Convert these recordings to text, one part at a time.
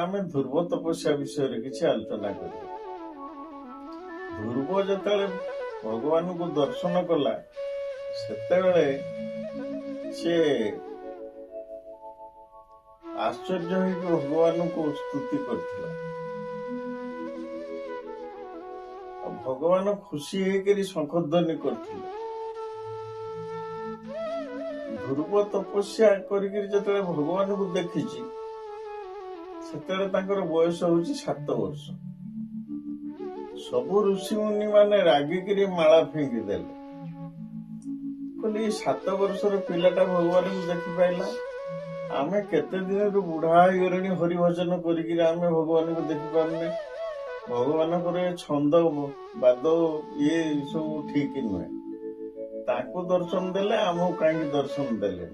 आम ध्रुव तपस्या विषय किसी आलोचना कर। ध्रुव जो भगवान को दर्शन कला से आश्चर्य हो भगवान को स्तुति करथिला। भगवान खुशी होकर शंखध्वनि करथिले। ध्रुव तपस्या करके भगवान को देखी बयस हूँ 7 वर्ष। सबु ऋषि मुनि माने रागिकी माला फिंगी देले। कहले 7 वर्षर पिलाटा भगवान को देखी पाइला। आमे केते दिन बुढ़ा गले हरि भजन करी आमे भगवान को देखी पारने। भगवान छंद बाद ये सब ठीक नुहे। ताको दर्शन देले आमको कहीं दर्शन देले।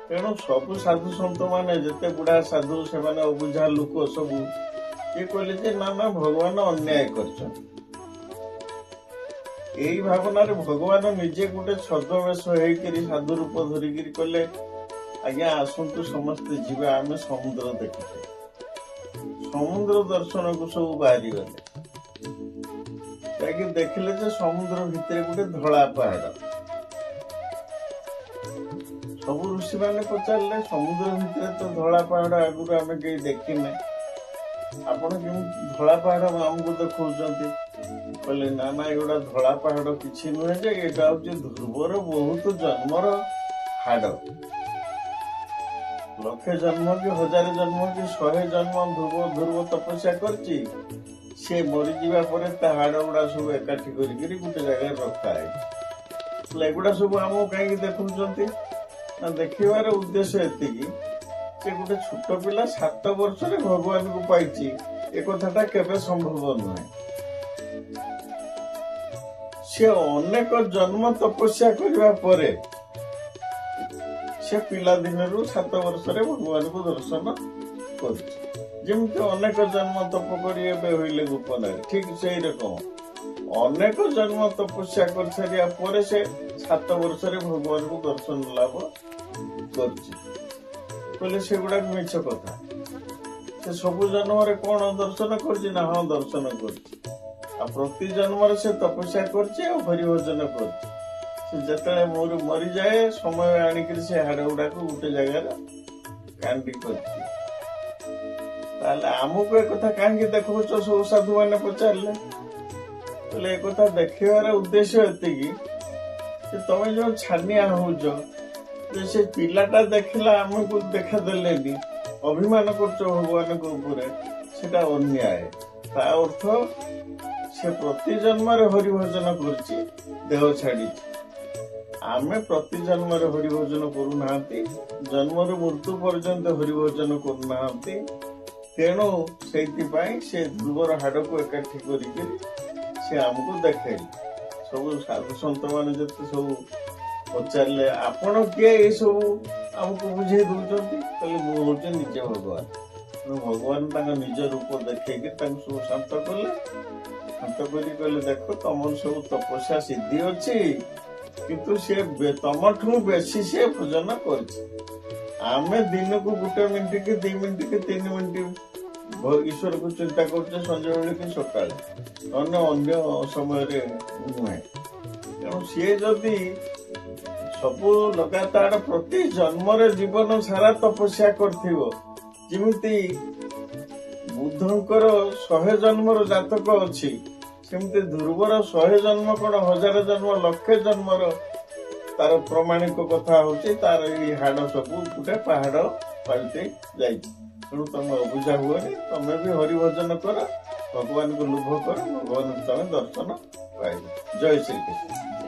तेणु सबु साधु सन्त माने जते बुढ़ा साधु से माने अबुझा लोक सबू ये कहले ना ना भगवान अन्याय कर। यही भावना भगवान निजे गोटे छद्मवेश होकर साधु रूप धरिकी कहले आज्ञा आसतु समस्ते जीवा आम समुद्र देखिए। समुद्र दर्शन को सब बाहरी गले देखिले जे समुद्र भितर गोटे धला पहाड़। सब ऋषि मैंने पचारे समुद्र भितर तो धला पहाड़ आगुरी आम कहीं देखने आपण धला पहाड़ आमको देखा कहले ना ना एगुड़ा धला पहाड़ किसी नुहे जे यहाँ हूँ ध्रुवर बहुत जन्मर हाड़। लक्षे जन्म कि 1000 जन्म कि 100 जन्म ध्रुव तपस्या करची से मरीजा पर हाड़ गुड़ा सब एकाठी कर गोटे जगह रखा है। एगुड़ा सब आमको कहीं देखुंट देखिबार उद्देश्य एतिकी गोटे छोट पिला 7 वर्ष भगवान को पाई एक कथाटा केबे संभव नुहे। से अनेक जन्म तपस्या करने परे से पिला दिन 7 वर्ष भगवान को दर्शन करमती अनेक जन्म तप कर गोपन ठीक से रकम अनेक जन्म तपस्या कर सारिया पर से 7 वर्ष भगवान को दर्शन लाभ कर से गुड़ा मिछ कथा। से सबु जन्म कौन दर्शन कर हाँ दर्शन कर प्रति जन्म से तपस्या करी भजन करते मरी जाए समय आणिक से हाड़ गुड़ा गोटे जगार कांडी कर आमको एक कहीं देखो सब साधु मैंने पचारे बोले एक देखार उद्देश्य एतिकी तुम जो छानिया हो से पिलाटा देखला आमको देखा देलेनी अभिमान कर भगवान से अन्याय। ता अर्थ से प्रति जन्म हरि भजन कर देह छाड़ी आमे प्रति जन्म हरि भजन करूना जन्म मृत्यु पर्यंत हरि भजन करूना। तेणु से ध्रुवर हाड़ को एकाठी कर आमको देखे सब साधु सन्त मैंने जो सब पचारे आपण किए ये सब आमको बुझे दौरान कहले मुझे निजे भगवान। भगवान निज रूप देखिए सब शांत कले। शांत कर देख तुम सब तपस्या सिद्धि अच्छी किंतु से तुमठू बेसी से भोजन कर। दिन को 1 मिनिट कि 2 मिनिट कि 3 मिनिट ईश्वर को चिंता कर संजय बेले कि सका अन्य समय नुहे। तेणु सी जदि सबू लगातार प्रति जन्म जीवन सारा तपस्या करमती बुद्धंकर 100 जन्मर जातक अच्छी सेमती ध्रुवर 100 जन्म कौन 1000 जन्म लक्षे जन्मर तार प्रमाणिक कथा होची तार हाड़ सब गोटे पहाड़ पालटे जाए। तेणु तुम अबुझा हुए तुम भी हरि भजन कर भगवान को लुभ कर भगवान को तुम दर्शन पाइब। जय श्री कृष्ण।